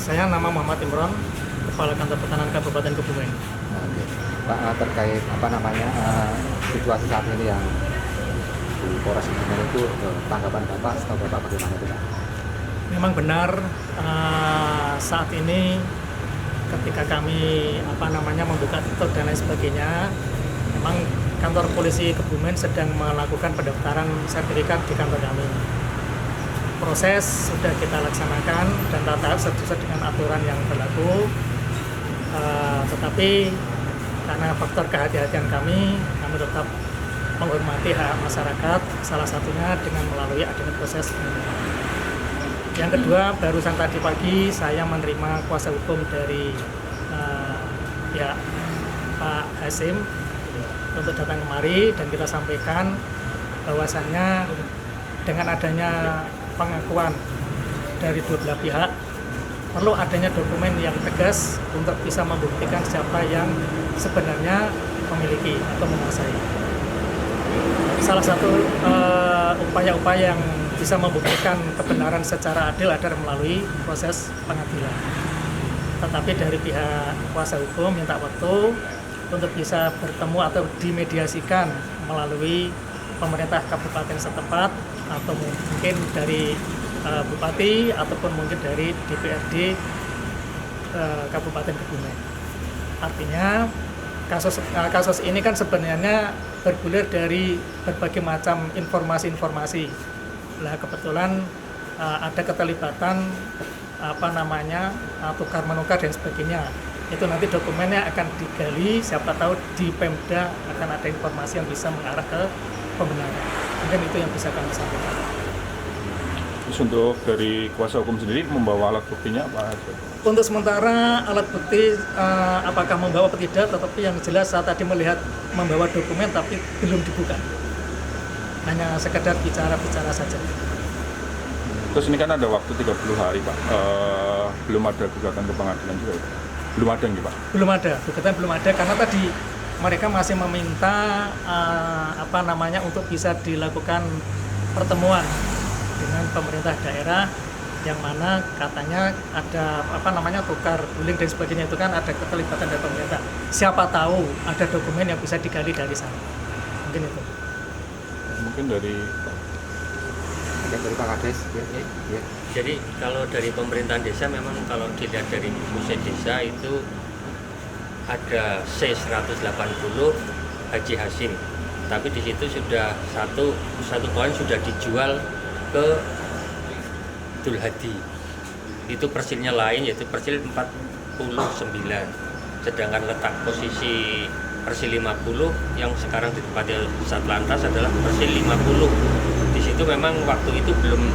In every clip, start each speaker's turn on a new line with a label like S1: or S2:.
S1: Saya nama Muhammad Imron, Kepala Kantor Pertanahan Kabupaten Kebumen.
S2: Oke. Pak, terkait situasi saat ini yang di Polres Kebumen itu, tanggapan Bapak atau Bapak bagaimana itu, Pak?
S1: Memang benar, saat ini ketika kami membuka TikTok dan lain sebagainya, memang kantor polisi Kebumen sedang melakukan pendaftaran sertifikat di kantor kami. Proses sudah kita laksanakan dan tahap sesuai dengan aturan yang berlaku, tetapi karena faktor kehati-hatian kami tetap menghormati hak masyarakat, salah satunya dengan melalui adanya proses pengumuman. Yang kedua, barusan tadi pagi saya menerima kuasa hukum dari pihak Pak Hasim untuk datang kemari, dan kita sampaikan bahwasannya dengan adanya pengakuan dari dua belah pihak, perlu adanya dokumen yang tegas untuk bisa membuktikan siapa yang sebenarnya memiliki atau menguasai. Salah satu upaya-upaya yang bisa membuktikan kebenaran secara adil adalah melalui proses pengadilan. Tetapi dari pihak kuasa hukum minta waktu untuk bisa bertemu atau dimediasikan melalui pemerintah kabupaten setempat, atau mungkin dari bupati, ataupun mungkin dari DPRD Kabupaten Kebumen. Artinya kasus ini kan sebenarnya bergulir dari berbagai macam informasi-informasi. Nah, kebetulan ada keterlibatan tukar menukar dan sebagainya. Itu nanti dokumennya akan digali, siapa tahu di Pemda akan ada informasi yang bisa mengarah ke pembenaran. Mungkin itu yang bisa kami sampaikan.
S3: Terus untuk dari kuasa hukum sendiri membawa alat buktinya apa?
S1: Untuk sementara alat bukti apakah membawa atau tidak, tetapi yang jelas saat tadi melihat membawa dokumen tapi belum dibuka. Hanya sekedar bicara-bicara saja.
S3: Terus ini kan ada waktu 30 hari, Pak. Belum ada gugatan ke pengadilan juga, Pak? Belum ada nih, Pak?
S1: Belum ada, gugatan belum ada karena tadi mereka masih meminta untuk bisa dilakukan pertemuan dengan pemerintah daerah, yang mana katanya ada tukar guling dan sebagainya, itu kan ada keterlibatan dari pemerintah. Siapa tahu ada dokumen yang bisa digali dari sana. Mungkin itu.
S3: Mungkin dari
S2: Pak Kades, ya.
S4: Jadi kalau dari pemerintahan desa, memang kalau dilihat dari pusat desa itu ada C180 Haji Hasim, tapi di situ sudah satu poin sudah dijual ke Dul Hadi. Itu persilnya lain, yaitu persil 49, sedangkan letak posisi persil 50 yang sekarang ditempati Satlantas adalah persil 50. Di situ memang waktu itu belum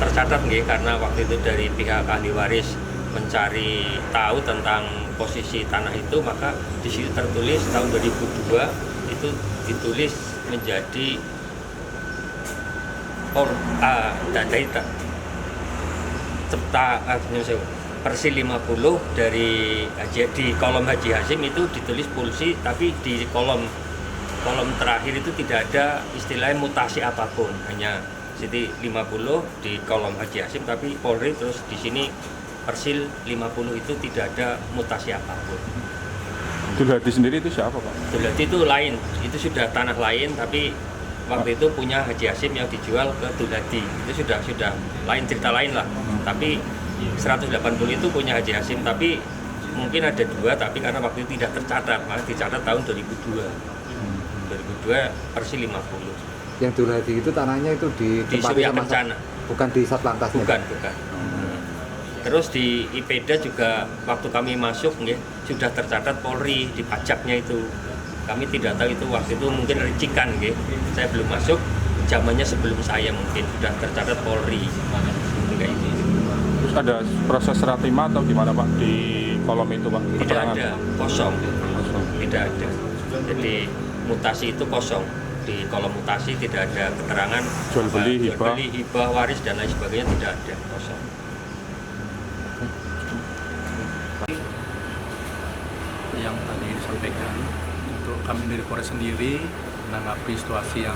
S4: tercatat karena waktu itu dari pihak ahli waris mencari tahu tentang posisi tanah itu, maka di situ tertulis tahun 2002 itu ditulis menjadi persil 50 dari di kolom Haji Hasim itu ditulis Polisi, tapi di kolom terakhir itu tidak ada istilahnya mutasi apapun, hanya Siti 50 di kolom Haji Hasim tapi Polri, terus di sini persil 50 itu tidak ada mutasi apapun.
S3: Dul Hadi sendiri itu siapa, Pak?
S4: Dul Hadi itu lain, itu sudah tanah lain, tapi waktu itu punya Haji Hasim yang dijual ke Dul Hadi. Itu sudah lain, cerita lain lah. Tapi 180 itu punya Haji Hasim, tapi mungkin ada dua, tapi karena waktu itu tidak tercatat, maka dicatat tahun 2002 persil 50.
S2: Yang Dul Hadi itu tanahnya itu di
S4: Surya Kencana,
S2: bukan di Satlantasnya?
S4: bukan. Terus di IPEDA juga waktu kami masuk sudah tercatat Polri di pajaknya itu. Kami tidak tahu itu waktu itu mungkin ricikan saya belum masuk, zamannya sebelum saya mungkin sudah tercatat Polri.
S3: Terus ada proses serah terima atau gimana, Pak, di kolom itu, Pak?
S4: Tidak ada, kosong. Tidak ada. Jadi mutasi itu kosong. Di kolom mutasi tidak ada keterangan
S3: jual beli,
S4: hibah, waris dan lain sebagainya, tidak ada, kosong.
S5: Yang tadi disampaikan, untuk kami dari Polres sendiri menanggapi situasi yang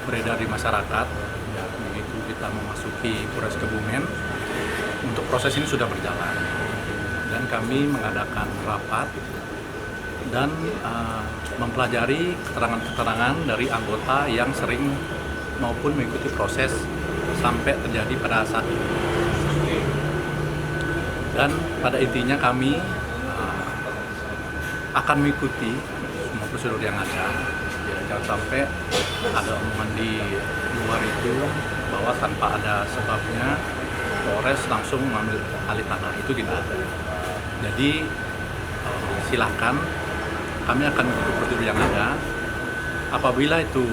S5: beredar di masyarakat, ya begitu kita memasuki Polres Kebumen, untuk proses ini sudah berjalan dan kami mengadakan rapat dan mempelajari keterangan-keterangan dari anggota yang sering maupun mengikuti proses sampai terjadi pada saat ini. Dan pada intinya kami akan mengikuti semua prosedur yang ada. Ya, jangan sampai ada omongan di luar itu bahwa tanpa ada sebabnya Polres langsung mengambil alih tanah, itu tidak ada. Jadi silakan, kami akan mengikuti prosedur yang ada. Apabila itu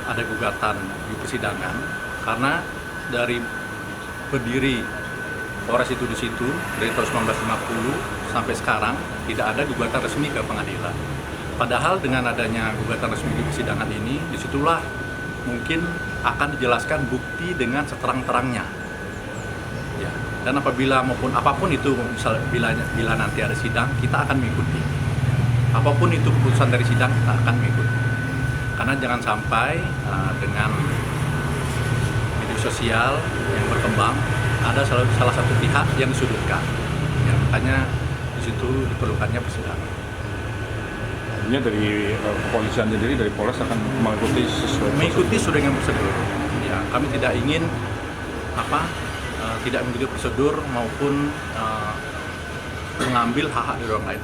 S5: ada gugatan di persidangan, karena dari berdiri Polres itu di situ dari tahun 1950 sampai sekarang tidak ada gugatan resmi ke pengadilan. Padahal dengan adanya gugatan resmi di persidangan ini, disitulah mungkin akan dijelaskan bukti dengan seterang-terangnya. Ya. Dan apabila maupun apapun itu, misal bila nanti ada sidang, kita akan mengikuti. Apapun itu keputusan dari sidang, kita akan mengikuti. Karena jangan sampai dengan media sosial yang berkembang, ada salah satu pihak yang disudutkan. Ya, makanya di situ diperlukannya persidangan.
S3: Artinya dari kepolisian sendiri, dari Polres akan mengikuti
S5: sudah dengan prosedur. Ya, kami tidak ingin tidak mengikuti prosedur maupun mengambil hak-hak dari orang lain.